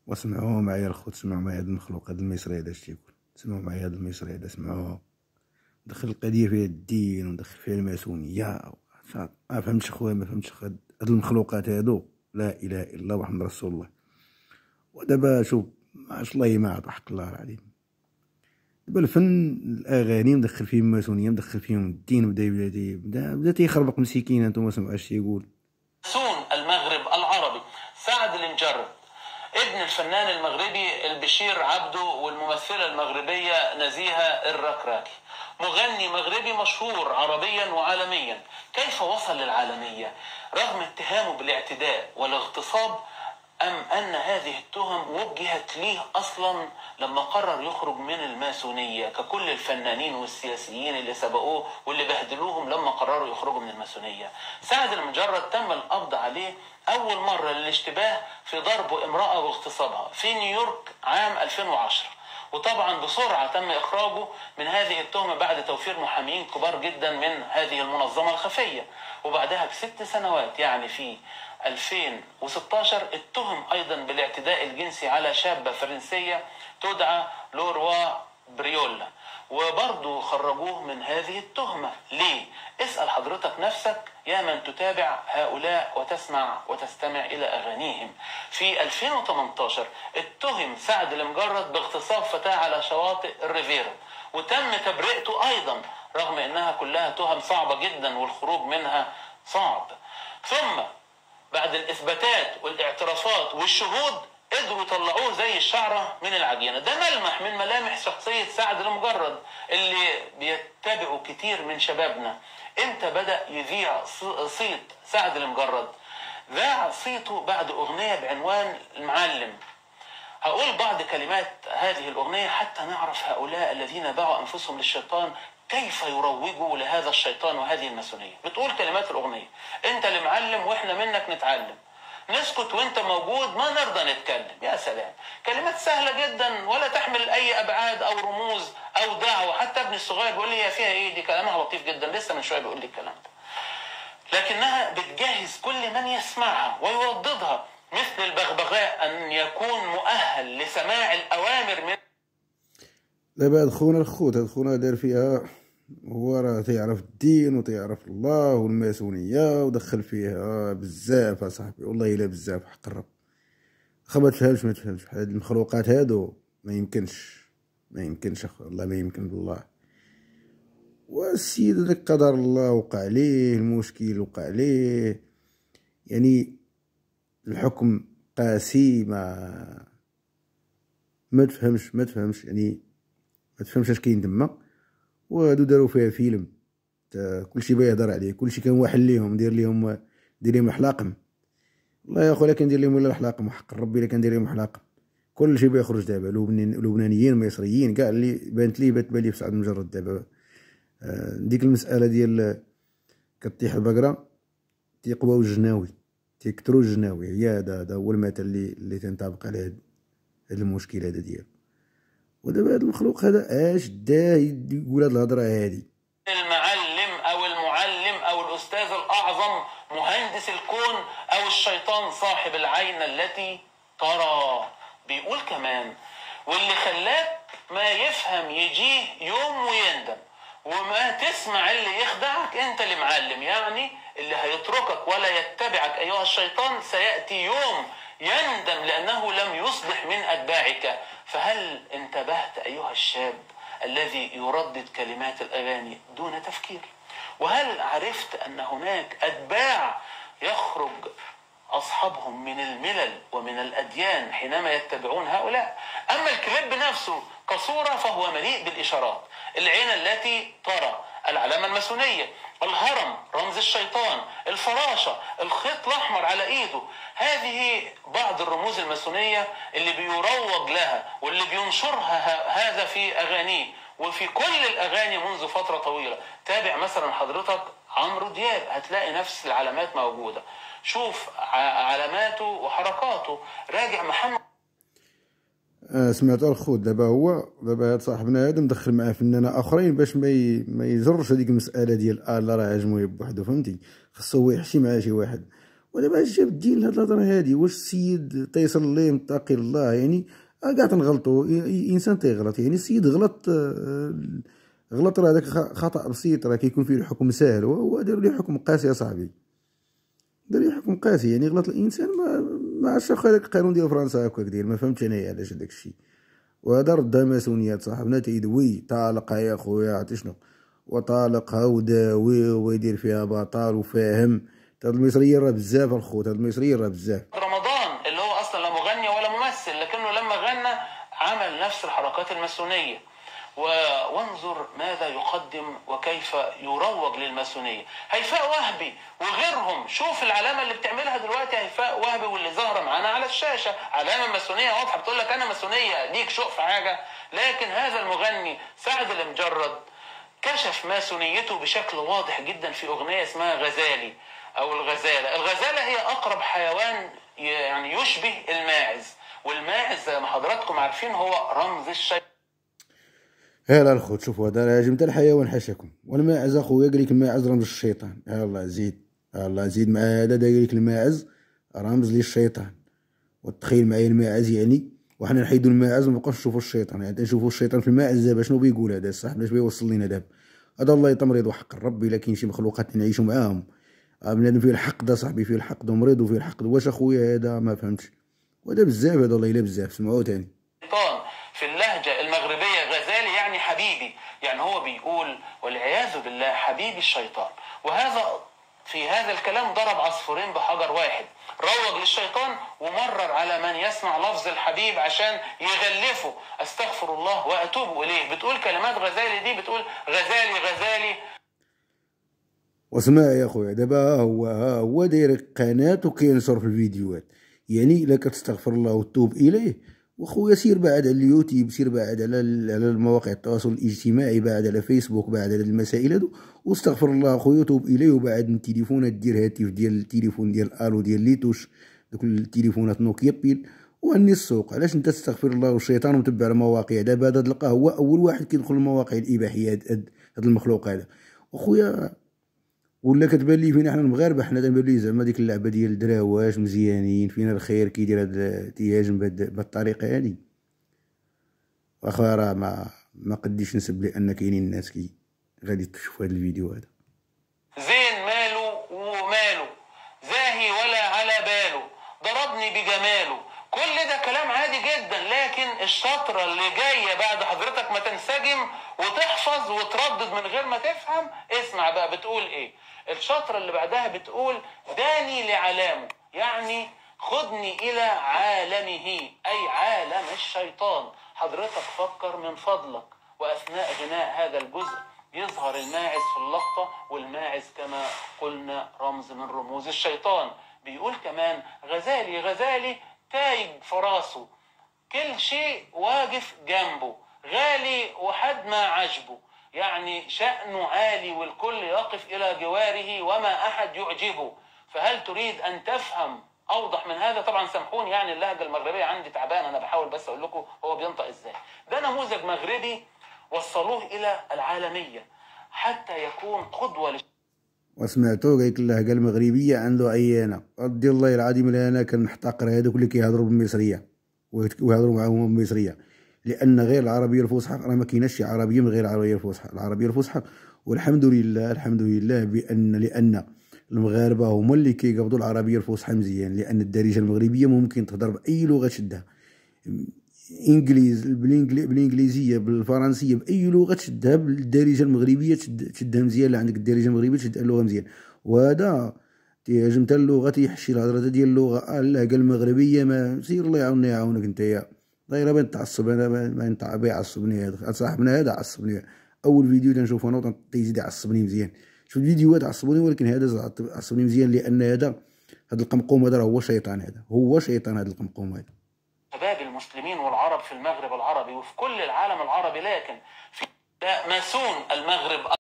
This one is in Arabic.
واسمعوا معايا الخوت، سمعوا معايا هذا المخلوق هذا المصري هذا اش تيقول. سمعوا معايا هذا المصري هذا، سمعوا. دخل القضيه فيها الدين ودخل فيها الماسونيه. ما فهمتش خويا، ما فهمتش هاد المخلوقات هادو. لا اله الا الله محمد رسول الله. ودابا شوف، ما عرفتش الله ما عاد حق الله العظيم. دابا الفن الاغاني مدخل فيهم الماسونيه، مدخل فيهم الدين، بدا تيخربق مسكين. انتم سمعوا اش تيقول. سون المغرب العربي سعد المجرد ابن الفنان المغربي البشير عبده والممثلة المغربية نزيهة الركراكي، مغني مغربي مشهور عربيا وعالميا. كيف وصل للعالمية رغم اتهامه بالاعتداء والاغتصاب؟ أم أن هذه التهم وجهت ليه أصلا لما قرر يخرج من الماسونية ككل الفنانين والسياسيين اللي سبقوه واللي بهدلوهم لما قرروا يخرجوا من الماسونية؟ سعد المجرد تم القبض عليه أول مرة للاشتباه في ضرب امرأة واغتصابها في نيويورك عام 2010، وطبعا بسرعة تم إخراجه من هذه التهمة بعد توفير محامين كبار جدا من هذه المنظمة الخفية. وبعدها ب6 سنوات يعني في 2016 اتهم أيضا بالاعتداء الجنسي على شابة فرنسية تدعى لوروا بريولا، وبرضه خرجوه من هذه التهمة. ليه؟ اسأل حضرتك نفسك يا من تتابع هؤلاء وتسمع وتستمع إلى أغانيهم. في 2018 اتهم سعد المجرد باغتصاب فتاة على شواطئ الريفيرا، وتم تبرئته أيضا رغم أنها كلها تهم صعبة جدا والخروج منها صعب. ثم بعد الإثباتات والاعترافات والشهود قدروا يطلعوه زي الشعرة من العجينة. ده ملمح من ملامح شخصية سعد المجرد اللي بيتبعوا كتير من شبابنا. امتى بدأ يذيع صيت سعد المجرد؟ ذاع صيته بعد أغنية بعنوان المعلم. هقول بعض كلمات هذه الأغنية حتى نعرف هؤلاء الذين باعوا أنفسهم للشيطان كيف يروجوا لهذا الشيطان وهذه الماسونية. بتقول كلمات الأغنية: انت اللي معلم واحنا منك نتعلم، نسكت وانت موجود ما نرضى نتكلم. يا سلام، كلمات سهلة جدا ولا تحمل اي ابعاد او رموز او دعوة. حتى ابني الصغير بيقول لي هي فيها ايه دي، كلامها لطيف جدا، لسه من شوية بيقول لي الكلام ده. لكنها بتجهز كل من يسمعها ويرددها مثل البغبغاء ان يكون مؤهل لسماع الاوامر من. دابا هاد خونا الخوت، هاد خونا دار فيها هو راه تيعرف الدين وتيعرف الله والماسونيه ودخل فيها بزاف اصاحبي، والله الا بزاف حق الرب. ما تفهمش هاد المخلوقات هادو ما يمكنش اخويا، والله ما يمكن بالله. والسيد هذاك قدر الله وقع عليه المشكل، وقع عليه يعني الحكم قاسي. ما تفهمش يعني، ما تفهمش اش كاين تما. وهادو داروا فيها فيلم، كلشي بغا يهضر عليه، كلشي كان واحد ليهم دير ليهم الحلاقم. والله يا خويا كندير ليهم ولا الحلاقم، وحق ربي الا كندير ليهم الحلاقم. كلشي بغا يخرج دابا، لبنانيين مصريين كاع اللي بانت لي في سعد المجرد دابا. ديك المساله ديال كطيح البقره تيقواو الجناوي، تيكثروا الجناوي، هي هذا هو المثل اللي تنطبق على هذا المشكل هذا ديالو. ودابا هذا المخلوق هذا اش دا يقول هاد الهضره هادي؟ المعلم او المعلم او الاستاذ الاعظم مهندس الكون او الشيطان صاحب العين التي ترى. بيقول كمان: واللي خلاك ما يفهم يجيه يوم ويندم، وما تسمع اللي يخدعك انت اللي معلم. يعني اللي هيتركك ولا يتبعك ايها الشيطان سيأتي يوم يندم لانه لم يصبح من اتباعك. فهل انتبهت ايها الشاب الذي يردد كلمات الاغاني دون تفكير؟ وهل عرفت ان هناك اتباع يخرج أصحابهم من الملل ومن الأديان حينما يتبعون هؤلاء؟ أما الكليب نفسه كصورة فهو مليء بالإشارات: العين التي ترى، العلامة الماسونية، الهرم رمز الشيطان، الفراشة، الخيط الأحمر على إيده. هذه بعض الرموز الماسونية اللي بيروج لها واللي بينشرها هذا في أغانيه وفي كل الأغاني منذ فترة طويلة. تابع مثلا حضرتك عمرو دياب هتلاقي نفس العلامات موجودة. شوف علاماته وحركاته. راجع محمد. سمعت الخوت دابا هاد صاحبنا هذا مدخل معاه فنانه اخرين باش ما يجرش هذيك المساله ديال لا راه عجمو بوحدو، فهمتي؟ خصو هو يحشي معاه شي واحد. ودابا اش جاب الدين لهاد الهضره هادي؟ واش السيد تيصلي متقي الله يعني؟ كاع تنغلطوا، انسان تيغلط يعني. السيد غلط، غلط راه هذاك خطا بسيط، راه كيكون فيه الحكم ساهل. وهو دار ليه حكم قاسي يا صاحبي، دار ليه حكم قاسي يعني. غلط الانسان، ما عرفتش واخا هذاك القانون ديال فرنسا هكاك داير، ما فهمتش انايا علاش هذاك الشيء. وهذا ردها ماسونيات صاحبنا تيدوي طالقها يا خويا، عرفتي شنو؟ وطالقها وداوي ويدير فيها بطال وفاهم. هاد المصريين راه بزاف الخوت، هاد المصريين راه بزاف. رمضان اللي هو اصلا لا مغني ولا ممثل، لكنه لما غنى عمل نفس الحركات الماسونيه. وانظر ماذا يقدم وكيف يروج للماسونيه. هيفاء وهبي وغيرهم، شوف العلامه اللي بتعملها دلوقتي هيفاء وهبي واللي ظاهره معانا على الشاشه، علامه ماسونيه واضحه بتقول لك انا ماسونيه، ليك شوق في حاجه. لكن هذا المغني سعد المجرد كشف ماسونيته بشكل واضح جدا في اغنيه اسمها غزالي او الغزاله. الغزاله هي اقرب حيوان يعني يشبه الماعز، والماعز زي ما حضراتكم عارفين هو رمز الشيطان. هلا الخوت، شوفوا هذا هاجم تاع الحيوان حاشاكم. والماعز اخويا قال لك الماعز رمز الشيطان. الله زيد، الله زيد مع هذا قال لك الماعز رمز للشيطان. وتخيل معايا الماعز يعني، وحنا نحيدوا الماعز وما نبقاوش نشوفوا الشيطان يعني. نشوفوا الشيطان في الماعز. دابا شنو بيقول هذا الصاحب؟ باش بيوصل لينا دابا هذا؟ الله يتمرض وحق الرب. الا كاين شي مخلوقات نعيشوا معاهم، بنادم فيه الحقد صاحبي، فيه الحقد ومريض وفيه الحقد. واش اخويا هذا؟ ما فهمتش. وهذا بزاف، هذا والله الا بزاف. سمعوا تاني. في اللهجة المغربية غزالي يعني حبيبي، يعني هو بيقول والعياذ بالله حبيبي الشيطان. وهذا في هذا الكلام ضرب عصفورين بحجر واحد، روج للشيطان ومرر على من يسمع لفظ الحبيب عشان يغلفه. استغفر الله واتوب اليه. بتقول كلمات غزالي دي، بتقول غزالي غزالي. واسمع يا خويا، دابا هو داير قناه وكينشر في الفيديوهات يعني. الا كتستغفر الله وتوب اليه وخويا، سير بعد على اليوتيوب، سير بعد على المواقع التواصل الاجتماعي، بعد على فيسبوك، بعد على المسائل هادو، واستغفر الله خويا وتوب اليه. وبعد من التليفونات دير هاتف ديال التليفون ديال الو ديال ليتوش، دوك التليفونات نوكيا بيل، وهني السوق. علاش انت تستغفر الله والشيطان ومتبع المواقع؟ دابا هذا تلقاه هو اول واحد كيدخل المواقع الاباحيه، هاد المخلوق هذا وخويا. ولا كتبان لي فينا حنا المغاربه، حنا تنبان لي زعما ديك اللعبه ديال الدراواش مزيانين، فينا الخير كيدير هاد تيهاجم بهاد الطريقه هادي. واخا راه ما قديش نسب لان كاينين الناس غادي تشوفوا هاد الفيديو هذا. زين ماله وماله، زاهي ولا على باله، ضربني بجماله. كل ده كلام عادي جدا، لكن الشطره اللي جايه بعد حضرتك ما تنسجم وتحفظ وتردد من غير ما تفهم. اسمع بقى بتقول ايه. الشطره اللي بعدها بتقول داني لعلامه، يعني خدني الى عالمه، اي عالم الشيطان. حضرتك فكر من فضلك. واثناء غناء هذا الجزء يظهر الماعز في اللقطة، والماعز كما قلنا رمز من رموز الشيطان. بيقول كمان غزالي غزالي تايج فراسه، كل شيء واقف جنبه، غالي وحد ما عجبه، يعني شأنه عالي والكل يقف إلى جواره وما أحد يعجبه. فهل تريد أن تفهم أوضح من هذا؟ طبعا سامحوني يعني اللهجة المغربية عندي تعبان، أنا بحاول بس أقول لكم هو بينطق إزاي. ده نموذج مغربي وصلوه إلى العالمية حتى يكون قدوة. وسمعتو قالك اللهجه المغربيه عنده عيانه. رضي الله العظيم انا كنحتقر هذوك اللي كيهضروا بالمصريه ويهضروا معاهم بالمصريه، لان غير العربيه الفصحى راه ما كايناش شي عربيه من غير العربيه الفصحى. العربيه الفصحى والحمد لله، الحمد لله لان المغاربه هما اللي كيقبضوا العربيه الفصحى مزيان. لان الدارجه المغربيه ممكن تهضر باي لغه تشدها، انجليز بالانجليزيه بالفرنسيه باي لغه تشدها، بالدارجه المغربيه تشدها مزيان. اللي عندك الدارجه المغربيه تشد اللغه مزيان. وهذا تيهاجم حتى اللغه، تيحشي الهضره ديال اللغه اللهجه المغربيه. ما سير الله يعاوننا يعاونك نتايا. دايره بان تعصب، انا ما بيعصبني هذا صاحبنا، هذا عصبني. اول فيديو تنشوفه انا تيزيد يعصبني مزيان. شوف الفيديوهات عصبوني، ولكن هذا عصبني مزيان لان هذا القمقوم هذا هو شيطان. هذا هو شيطان، هذا القمقوم هذا. شباب المسلمين والعرب في المغرب العربي وفي كل العالم العربي، لكن في ماسون المغرب